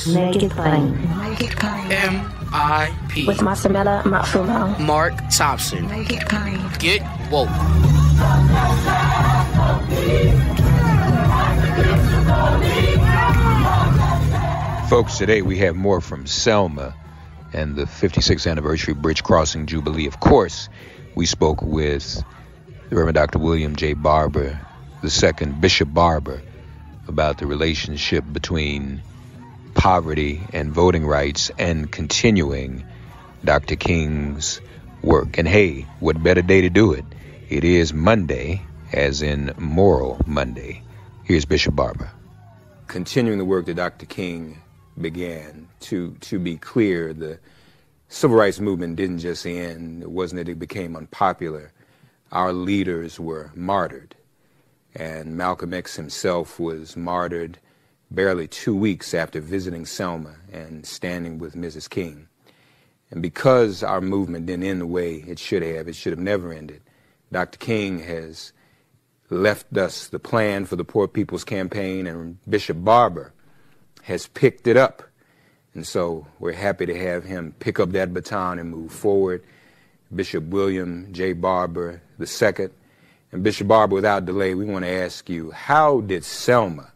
Make it plain. MIP. With Masamela Matfumo. Mark Thompson. Make it plain. Get woke. Folks, today we have more from Selma and the 56th anniversary Bridge Crossing Jubilee. Of course, we spoke with the Reverend Dr. Willian J. Barber II, Bishop Barber, about the relationship between poverty and voting rights and continuing Dr. King's work. And hey, what better day to do it? It is Monday, as in Moral Monday. Here's Bishop Barber. Continuing the work that Dr. King began, to be clear, the civil rights movement didn't just end. It wasn't that it became unpopular. Our leaders were martyred. And Malcolm X himself was martyred barely 2 weeks after visiting Selma and standing with Mrs. King. And because our movement didn't end the way it should have never ended, Dr. King has left us the plan for the Poor People's Campaign, and Bishop Barber has picked it up. And so we're happy to have him pick up that baton and move forward. Bishop Willian J. Barber II. And Bishop Barber, without delay, we want to ask you, how did Selma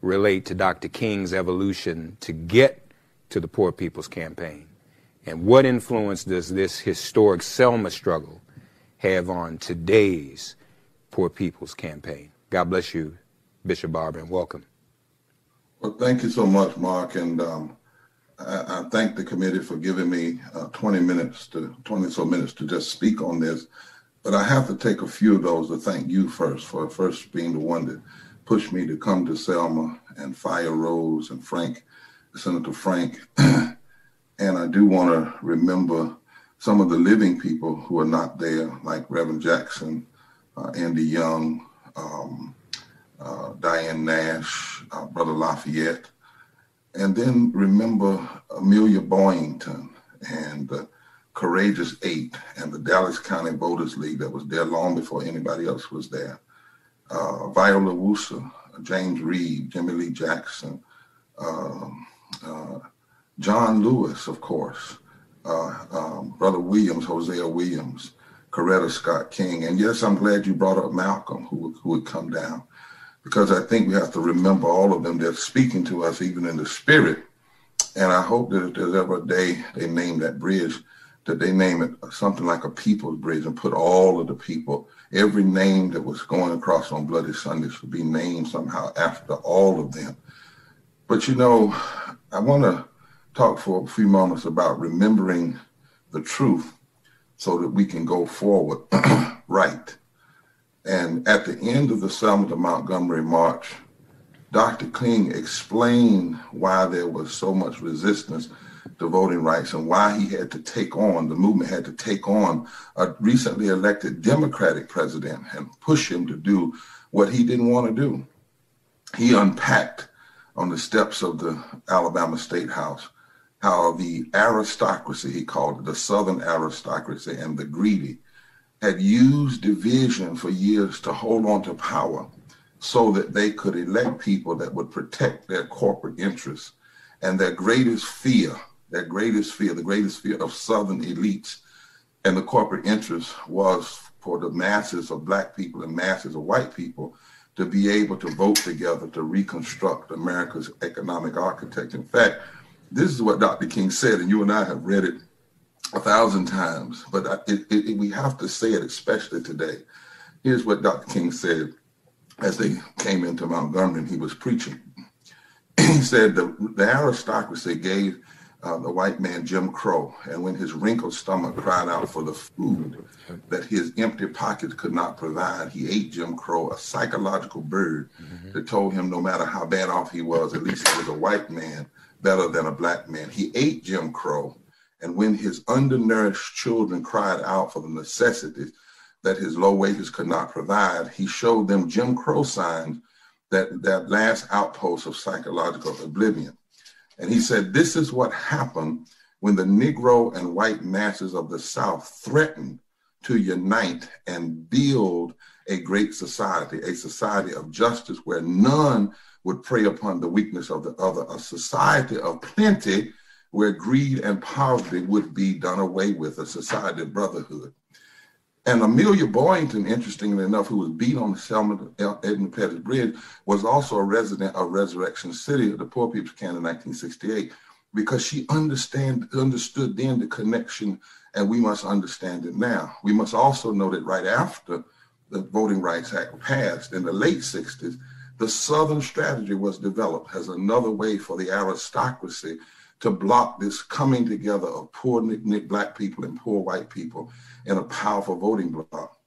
relate to Dr. King's evolution to get to the Poor People's Campaign? And what influence does this historic Selma struggle have on today's Poor People's Campaign? God bless you, Bishop Barber, and welcome. Well, thank you so much, Mark, and I thank the committee for giving me 20 or so minutes to just speak on this. But I have to take a few of those to thank you first, for first being the one that pushed me to come to Selma and fire Rose and Frank, Senator Frank. And I do want to remember some of the living people who are not there, like Reverend Jackson, Andy Young, Diane Nash, Brother Lafayette. And then remember Amelia Boyington and the Courageous Eight and the Dallas County Voters League that was there long before anybody else was there. Viola Woosa, James Reed, Jimmy Lee Jackson, John Lewis, of course, Brother Williams, Hosea Williams, Coretta Scott King. And yes, I'm glad you brought up Malcolm, who would come down, because I think we have to remember all of them. They're speaking to us even in the spirit. And I hope that if there's ever a day they name that bridge, that they name it something like a people's bridge and put all of the people, every name that was going across on Bloody Sunday should be named somehow after all of them. But you know, I want to talk for a few moments about remembering the truth so that we can go forward right. And at the end of the Selma to Montgomery March, Dr. King explained why there was so much resistance to voting rights and why he had to take on, the movement had to take on a recently elected Democratic president and push him to do what he didn't want to do. He unpacked on the steps of the Alabama State House how the aristocracy, he called it, the Southern aristocracy and the greedy, had used division for years to hold on to power so that they could elect people that would protect their corporate interests. And their greatest fear, the greatest fear of Southern elites and the corporate interests was for the masses of Black people and masses of white people to be able to vote together to reconstruct America's economic architecture. In fact, this is what Dr. King said, and you and I have read it 1,000 times, but we have to say it, especially today. Here's what Dr. King said as they came into Montgomery and he was preaching. He said the aristocracy gave the white man Jim Crow, and when his wrinkled stomach cried out for the food that his empty pockets could not provide, he ate Jim Crow, a psychological bird that told him no matter how bad off he was, at least he was a white man better than a Black man. He ate Jim Crow. And when his undernourished children cried out for the necessities that his low wages could not provide, he showed them Jim Crow signs, that last outpost of psychological oblivion. And he said, this is what happened when the Negro and white masses of the South threatened to unite and build a great society, a society of justice where none would prey upon the weakness of the other, a society of plenty where greed and poverty would be done away with, a society of brotherhood. And Amelia Boynton, interestingly enough, who was beat on the Selma Edmund Pettus Bridge, was also a resident of Resurrection City of the Poor People's Camp in 1968, because she understood then the connection, and we must understand it now. We must also know that right after the Voting Rights Act passed in the late 60s, the Southern strategy was developed as another way for the aristocracy to block this coming together of poor Black people and poor white people in a powerful voting bloc.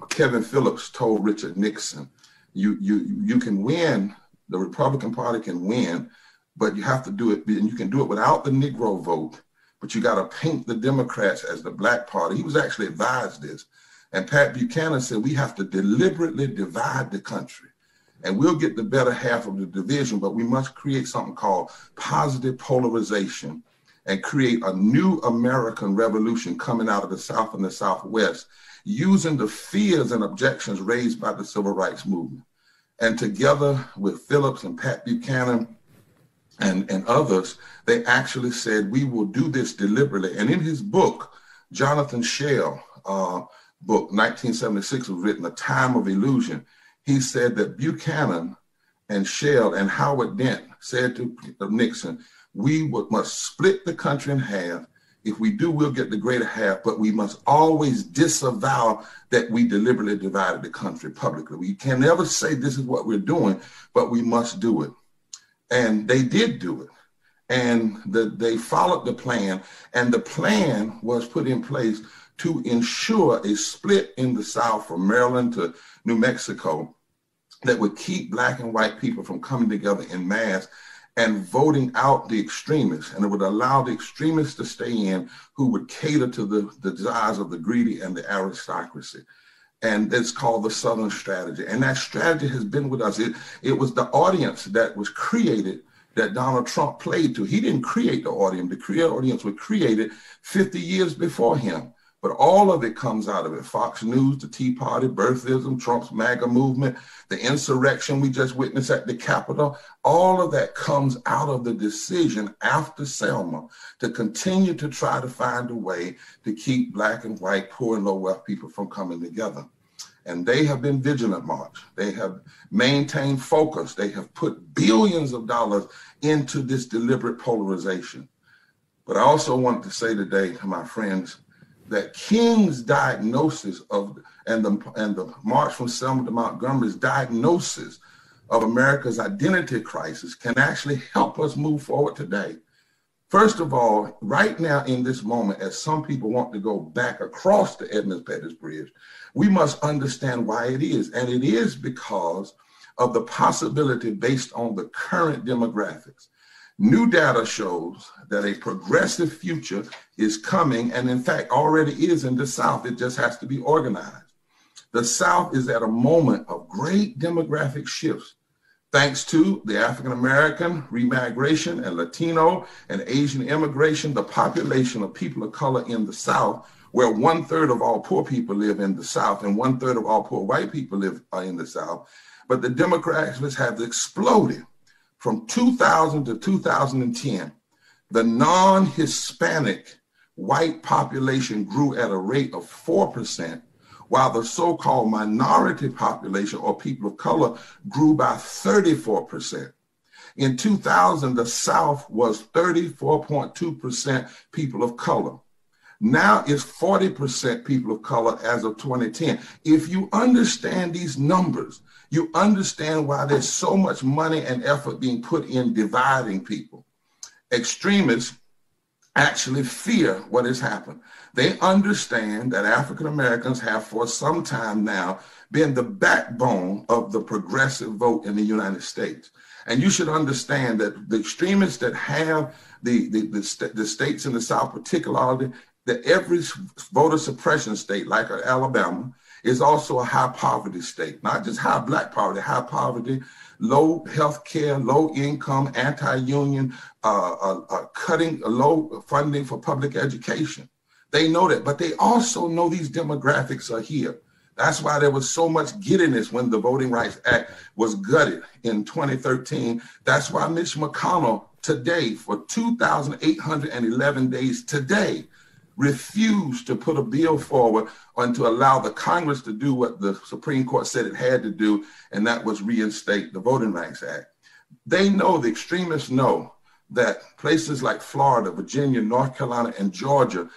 Kevin Phillips told Richard Nixon, you can win, the Republican Party can win, but you have to do it, and you can do it without the Negro vote, but you got to paint the Democrats as the Black Party. He was actually advised this. And Pat Buchanan said, we have to deliberately divide the country, and we'll get the better half of the division, but we must create something called positive polarization and create a new American revolution coming out of the South and the Southwest, using the fears and objections raised by the Civil Rights Movement. And together with Phillips and Pat Buchanan and others, they actually said, we will do this deliberately. And in his book, Jonathan Shell, book 1976 was written, A Time of Illusion. He said that Buchanan and Shell and Howard Dent said to Nixon, we must split the country in half. If we do, we'll get the greater half, but we must always disavow that we deliberately divided the country publicly. We can never say this is what we're doing, but we must do it. And they did do it. And they followed the plan, and the plan was put in place to ensure a split in the South from Maryland to New Mexico that would keep Black and white people from coming together in mass and voting out the extremists. And it would allow the extremists to stay in who would cater to the desires of the greedy and the aristocracy. And it's called the Southern strategy. And that strategy has been with us. It was the audience that was created that Donald Trump played to. He didn't create the audience. The audience was created 50 years before him. But all of it comes out of it. Fox News, the Tea Party, birthism, Trump's MAGA movement, the insurrection we just witnessed at the Capitol, all of that comes out of the decision after Selma to continue to try to find a way to keep Black and white, poor and low wealth people from coming together. And they have been vigilant, March. They have maintained focus. They have put billions of dollars into this deliberate polarization. But I also want to say today to my friends that King's diagnosis of, and the March from Selma to Montgomery's diagnosis of America's identity crisis can actually help us move forward today. First of all, right now in this moment, as some people want to go back across the Edmund Pettus Bridge, we must understand why it is. And it is because of the possibility based on the current demographics. New data shows that a progressive future is coming, and in fact already is in the South. It just has to be organized. The South is at a moment of great demographic shifts, thanks to the African-American remigration and Latino and Asian immigration. The population of people of color in the South, where 1/3 of all poor people live in the South and 1/3 of all poor white people live in the South, but the demographics have exploded. From 2000 to 2010, the non-Hispanic white population grew at a rate of 4%, while the so-called minority population or people of color grew by 34%. In 2000, the South was 34.2% people of color. Now it's 40% people of color as of 2010. If you understand these numbers, you understand why there's so much money and effort being put in dividing people. Extremists actually fear what has happened. They understand that African Americans have for some time now been the backbone of the progressive vote in the United States. And you should understand that the extremists that have the states in the South, particularly, that every voter suppression state, like Alabama, is also a high poverty state, not just high Black poverty, low health care, low income, anti-union, cutting low funding for public education. They know that, but they also know these demographics are here. That's why there was so much giddiness when the Voting Rights Act was gutted in 2013. That's why Mitch McConnell today, for 2,811 days today, refused to put a bill forward and to allow the Congress to do what the Supreme Court said it had to do, and that was reinstate the Voting Rights Act. They know, the extremists know, that places like Florida, Virginia, North Carolina, and Georgia,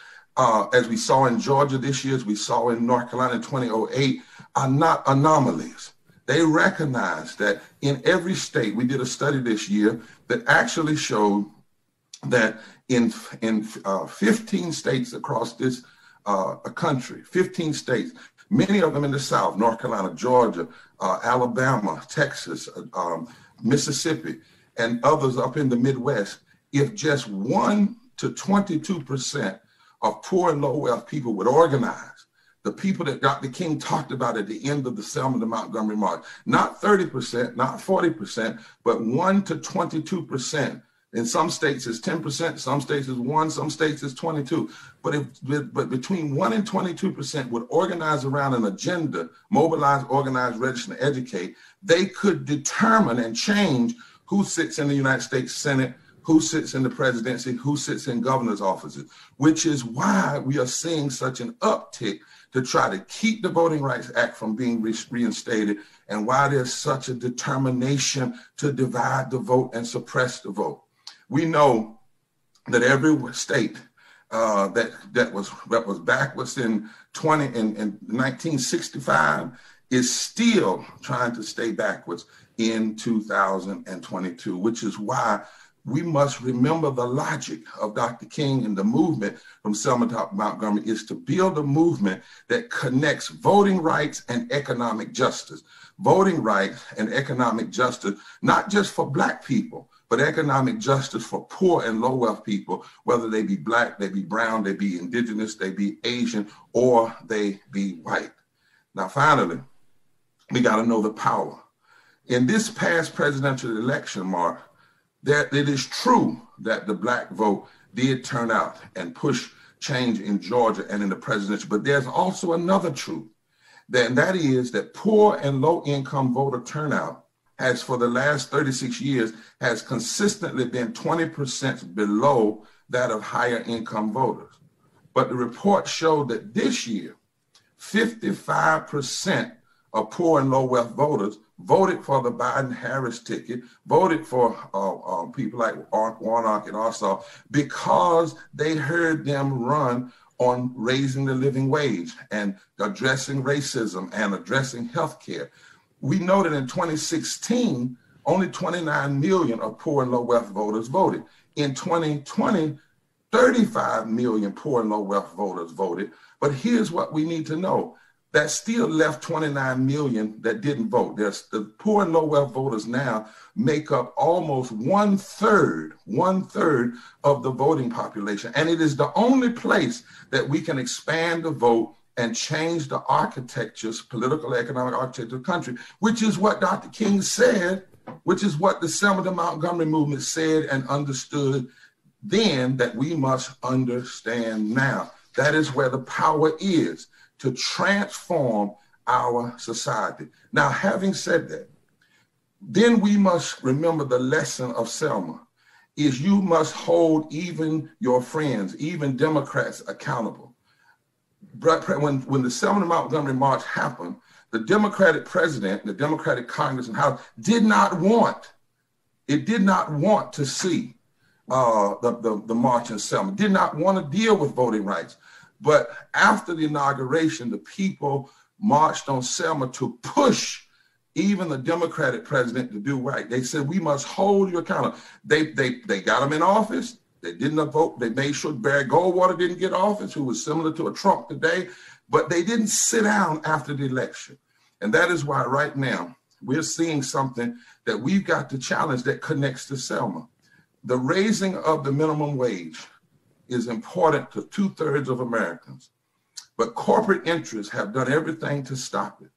as we saw in Georgia this year, as we saw in North Carolina in 2008, are not anomalies. They recognize that in every state, we did a study this year that actually showed that in 15 states across this country, 15 states, many of them in the South, North Carolina, Georgia, Alabama, Texas, Mississippi, and others up in the Midwest, if just 1 to 22% of poor and low wealth people would organize, the people that Dr. King talked about at the end of the Selma to Montgomery March, not 30%, not 40%, but 1 to 22%. In some states it's 10%, some states is 1, some states is 22. But between 1 and 22% would organize around an agenda, mobilize, organize, register, and educate, they could determine and change who sits in the United States Senate, who sits in the presidency, who sits in governor's offices, which is why we are seeing such an uptick to try to keep the Voting Rights Act from being reinstated, and why there's such a determination to divide the vote and suppress the vote. We know that every state that was backwards in 1965 is still trying to stay backwards in 2022, which is why we must remember the logic of Dr. King and the movement from Selma to Montgomery is to build a movement that connects voting rights and economic justice. Voting rights and economic justice, not just for Black people, but economic justice for poor and low wealth people, whether they be Black, they be brown, they be indigenous, they be Asian, or they be white. Now, finally, we got to know the power. In this past presidential election, Mark, that it is true that the Black vote did turn out and push change in Georgia and in the presidential, but there's also another truth, and that is that poor and low income voter turnout has, for the last 36 years, has consistently been 20% below that of higher income voters. But the report showed that this year, 55% of poor and low wealth voters voted for the Biden-Harris ticket, voted for people like Warnock and Ossoff, because they heard them run on raising the living wage and addressing racism and addressing healthcare. We know that in 2016, only 29 million of poor and low wealth voters voted. In 2020, 35 million poor and low wealth voters voted. But here's what we need to know. That still left 29 million that didn't vote. The poor and low wealth voters now make up almost one third of the voting population. And it is the only place that we can expand the vote and change the architectures, political, economic architecture of the country, which is what Dr. King said, which is what the Selma to Montgomery movement said and understood then, that we must understand now. That is where the power is, to transform our society. Now, having said that, then we must remember the lesson of Selma is you must hold even your friends, even Democrats, accountable. When the Selma to Montgomery March happened, the Democratic president, the Democratic Congress and House did not want to see the march in Selma, did not want to deal with voting rights. But after the inauguration, the people marched on Selma to push even the Democratic president to do right. They said, we must hold you accountable. They got him in office. They didn't vote. They made sure Barry Goldwater didn't get office, who was similar to a Trump today, but they didn't sit down after the election. And that is why right now we're seeing something that we've got to challenge that connects to Selma. The raising of the minimum wage is important to 2/3 of Americans, but corporate interests have done everything to stop it.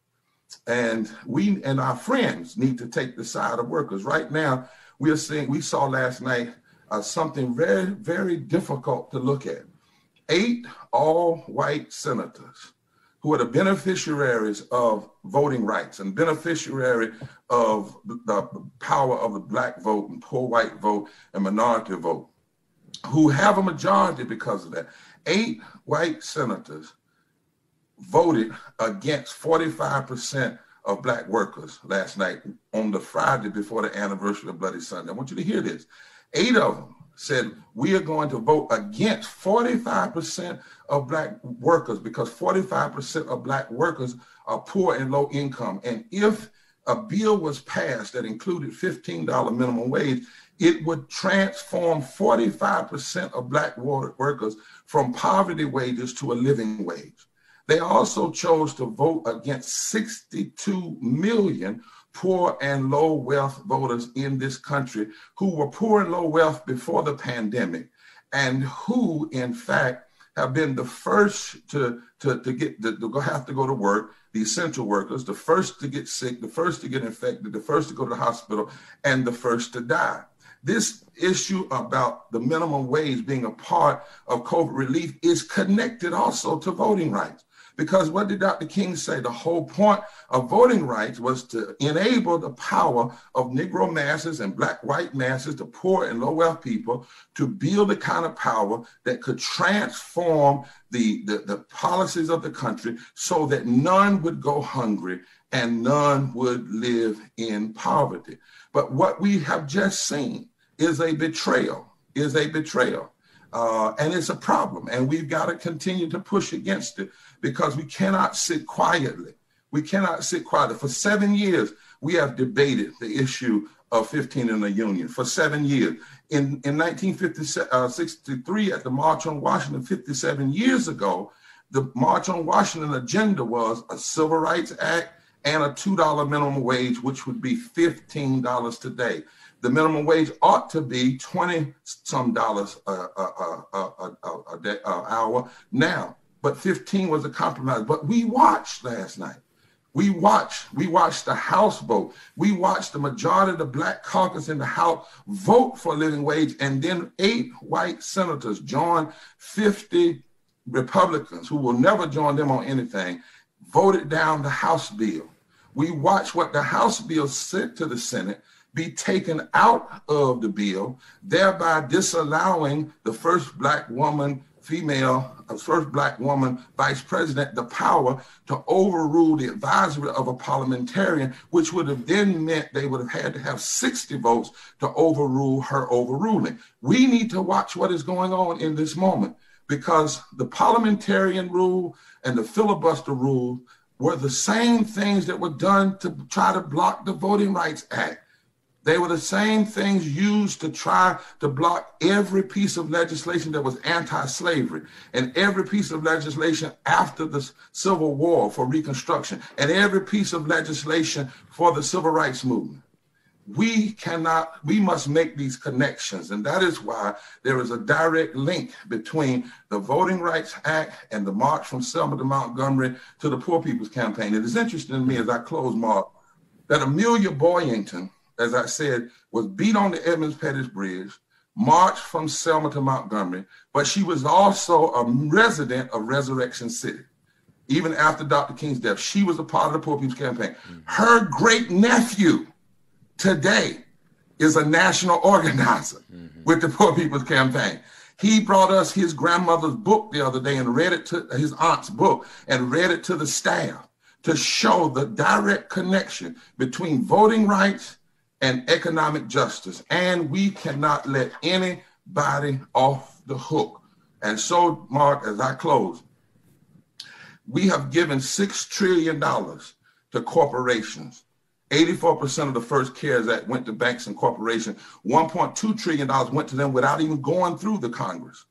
And we and our friends need to take the side of workers. Right now, we saw last night something very, very difficult to look at. 8 all-white senators who are the beneficiaries of voting rights and beneficiary of the power of the black vote and poor white vote and minority vote, who have a majority because of that. 8 white senators voted against 45% of black workers last night on the Friday before the anniversary of Bloody Sunday. I want you to hear this. 8 of them said, we are going to vote against 45% of black workers because 45% of black workers are poor and low income. And if a bill was passed that included $15 minimum wage, it would transform 45% of black workers from poverty wages to a living wage. They also chose to vote against 62 million poor and low wealth voters in this country who were poor and low wealth before the pandemic, and who, in fact, have been the first to have to go to work, the essential workers, the first to get sick, the first to get infected, the first to go to the hospital, and the first to die. This issue about the minimum wage being a part of COVID relief is connected also to voting rights. Because what did Dr. King say? The whole point of voting rights was to enable the power of Negro masses and black white masses, the poor and low wealth people, to build the kind of power that could transform the policies of the country so that none would go hungry and none would live in poverty. But what we have just seen is a betrayal, and it's a problem. And we've got to continue to push against it because we cannot sit quietly. We cannot sit quietly. For 7 years, we have debated the issue of 15 in the Union for 7 years. In 1963, at the March on Washington, 57 years ago, the March on Washington agenda was a Civil Rights Act and a $2 minimum wage, which would be $15 today. The minimum wage ought to be $20-some an hour now, but 15 was a compromise. But we watched last night. We watched the House vote. We watched the majority of the black caucus in the House vote for a living wage, and then 8 white senators joined 50 Republicans who will never join them on anything, voted down the House bill. We watched what the House bill sent to the Senate be taken out of the bill, thereby disallowing the first black woman vice president the power to overrule the advisory of a parliamentarian, which would have then meant they would have had to have 60 votes to overrule her overruling. We need to watch what is going on in this moment, because the parliamentarian rule and the filibuster rule were the same things that were done to try to block the Voting Rights Act. They were the same things used to try to block every piece of legislation that was anti-slavery, and every piece of legislation after the Civil War for Reconstruction, and every piece of legislation for the Civil Rights Movement. We must make these connections. And that is why there is a direct link between the Voting Rights Act and the march from Selma to Montgomery to the Poor People's Campaign. It is interesting to me as I close, Mark, that Amelia Boyington, as I said, was beat on the Edmonds-Pettus Bridge, marched from Selma to Montgomery, but she was also a resident of Resurrection City. Even after Dr. King's death, she was a part of the Poor People's Campaign. Her great nephew today is a national organizer with the Poor People's Campaign. He brought us his grandmother's book the other day and read it to his aunt's book and read it to the staff to show the direct connection between voting rights and economic justice. And we cannot let anybody off the hook. And so, Mark, as I close, we have given $6 trillion to corporations. 84% of the first CARES Act went to banks and corporations. $1.2 trillion went to them without even going through the Congress.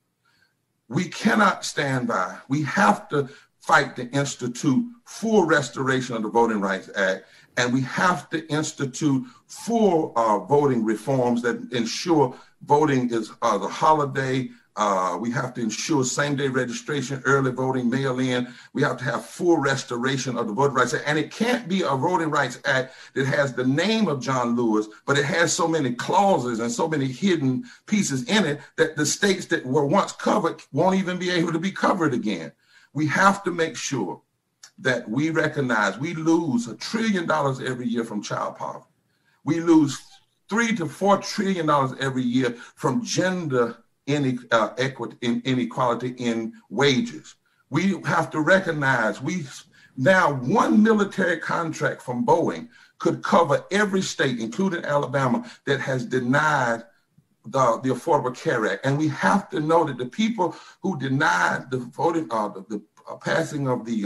We cannot stand by. We have to fight to institute full restoration of the Voting Rights Act, and we have to institute full voting reforms that ensure voting is the holiday. We have to ensure same-day registration, early voting, mail-in. We have to have full restoration of the Voting Rights Act. And it can't be a Voting Rights Act that has the name of John Lewis, but it has so many clauses and so many hidden pieces in it that the states that were once covered won't even be able to be covered again. We have to make sure that we recognize we lose $1 trillion every year from child poverty. We lose $3 to $4 trillion every year from gender inequality in wages. We have to recognize now one military contract from Boeing could cover every state, including Alabama, that has denied the Affordable Care Act. And we have to know that the people who denied the voting, the passing of the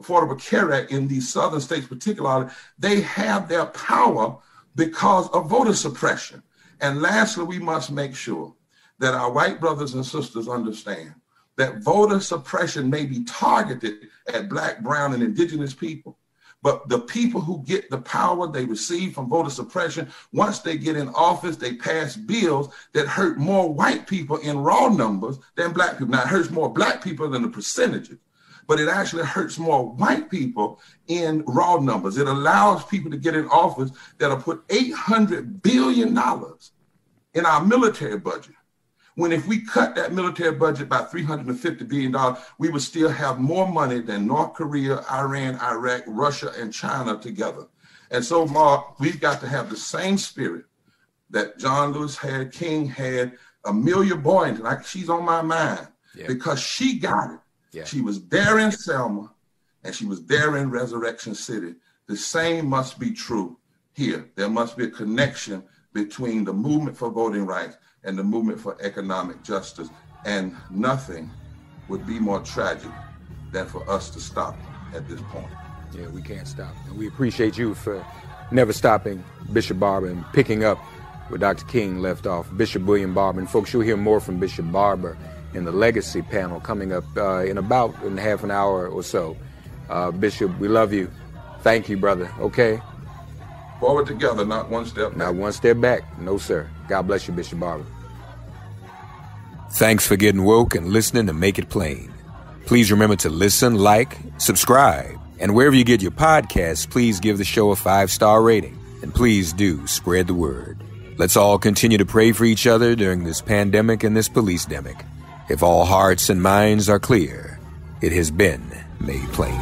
Affordable Care Act in these southern states particularly, they have their power because of voter suppression. And lastly, we must make sure that our white brothers and sisters understand that voter suppression may be targeted at Black, brown, and indigenous people, but the people who get the power they receive from voter suppression, once they get in office, they pass bills that hurt more white people in raw numbers than Black people. Now, it hurts more Black people than the percentages, but it actually hurts more white people in raw numbers. It allows people to get in office that'll put $800 billion in our military budget. When if we cut that military budget by $350 billion, we would still have more money than North Korea, Iran, Iraq, Russia, and China together. And so, Mark, we've got to have the same spirit that John Lewis had, King had, Amelia Boynton, she's on my mind because she got it. Yeah. She was there in Selma and she was there in Resurrection City. The same must be true here. There must be a connection between the movement for voting rights and the movement for economic justice. And nothing would be more tragic than for us to stop at this point. Yeah, we can't stop. And we appreciate you for never stopping, Bishop Barber, and picking up where Dr. King left off. Bishop William Barber. And folks, you'll hear more from Bishop Barber in the Legacy panel coming up in about half an hour or so. Bishop, we love you. Thank you, brother. Okay? Forward together, not one step back. Not one step back. No, sir. God bless you, Bishop Barber. Thanks for getting woke and listening to Make It Plain. Please remember to listen, like, subscribe, and wherever you get your podcasts, please give the show a 5-star rating. And please do spread the word. Let's all continue to pray for each other during this pandemic and this police-demic. If all hearts and minds are clear, it has been made plain.